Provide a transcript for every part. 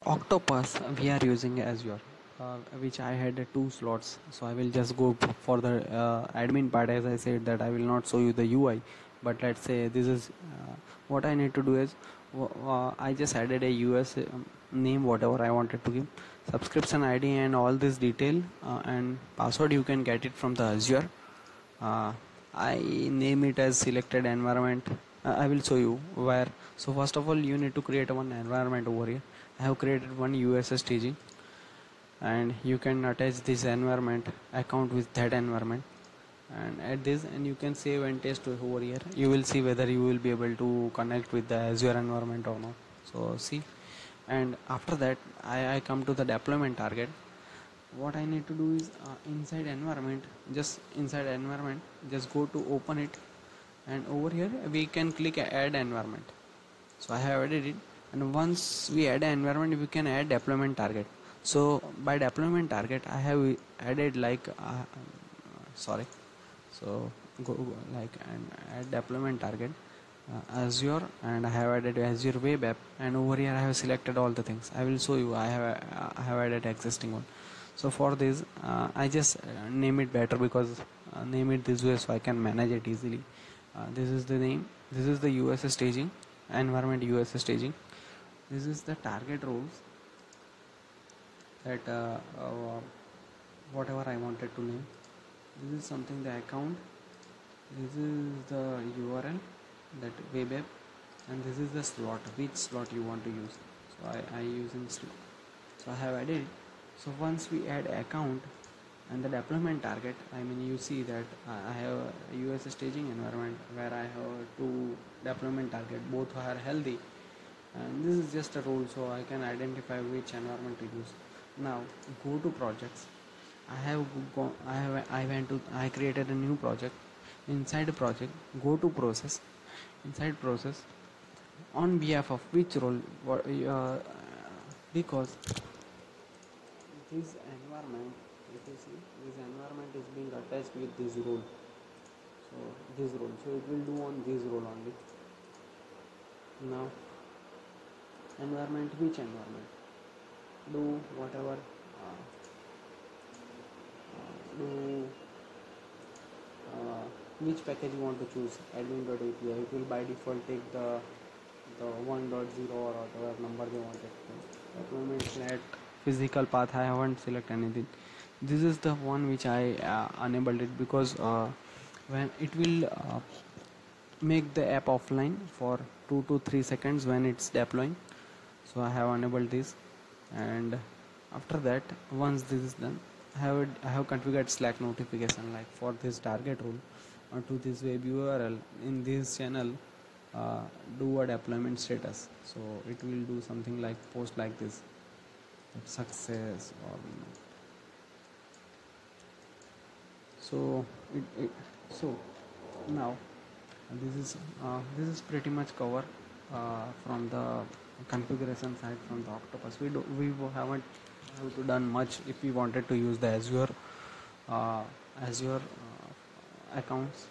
Octopus we are using Azure, which I had two slots. So I will just go for the admin part. As I said that I will not show you the UI, but let's say this is what I need to do is I just added a US name, whatever I wanted to give, subscription ID and all this detail, and password you can get it from the Azure. uh, I name it as selected environment. I will show you where. So first of all you need to create one environment over here. I have created one US staging, and you can attach this environment account with that environment and add this, and you can save and test over here. You will see whether you will be able to connect with the Azure environment or not. So see, and after that I come to the deployment target. What I need to do is inside environment, just go to open it, and over here we can click add environment. So I have added it, and once we add an environment we can add deployment target. So by deployment target I have added like sorry so go like and add deployment target Azure, and I have added Azure web app, and over here I have selected all the things. I will show you. I have added existing one. So for this I just name it better, because name it this way so I can manage it easily. This is the name. This is the US staging environment, US staging. This is the target roles that whatever I wanted to name. This is something the account. This is the URL, that web app, and this is the slot, which slot you want to use. So I using slot. So I have added. So once we add account and the deployment target, I mean you see that I have a US staging environment where I have two deployment target, both are healthy, and this is just a role so I can identify which environment to use. Now go to projects. I created a new project. Inside the project, go to process. Inside process, on behalf of which role, because this environment, if you see, this environment is being attached with this role. So this role, so it will do on this role only. Now environment, which environment? Do whatever. Do which package you want to choose. Admin.api, it will by default take the 1.0 or whatever number they wanted. Deployment flat physical path, I haven't selected anything. This is the one which I enabled it, because when it will make the app offline for 2 to 3 seconds when it's deploying. So I have enabled this, and after that, once this is done, I have configured Slack notification, like for this target role or to this web URL in this channel, do a deployment status. So it will do something like post like this, success or so so now this is pretty much cover from the configuration side from the Octopus. We haven't have to done much if we wanted to use the Azure accounts.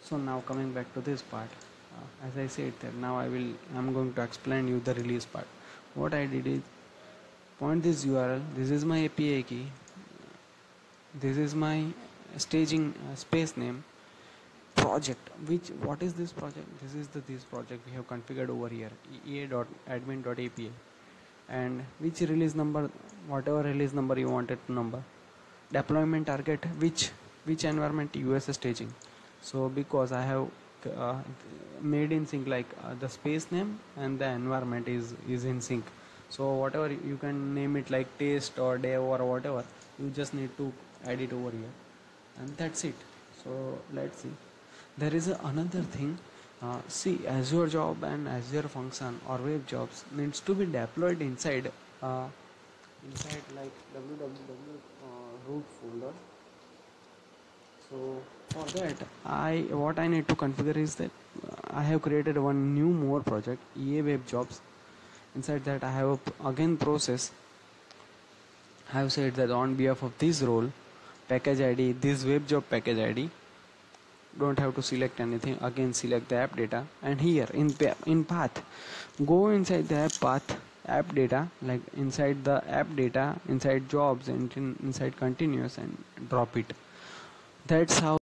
So now coming back to this part, as I said that now I'm going to explain you the release part. What I did is point this URL. This is my API key. This is my staging space name. Project, what is this project? This is this project we have configured over here, ea.admin.api, and which release number, whatever release number you wanted to number. Deployment target, which environment, US staging. So because I have made in sync, like the space name and the environment is in sync. So whatever you can name it, like test or dev or whatever, you just need to add it over here, and that's it. So let's see. There is another thing. See, Azure job and Azure function or web jobs needs to be deployed inside like www root folder. So for that, what I need to configure is that I have created one new more project, EA web jobs. Inside that I have again process. I have said that on behalf of this role, package ID, this web job package ID, don't have to select anything. Again select the app data, and here in path, go inside the app path, app data, like inside the app data, inside jobs and inside continuous, and drop it. That's how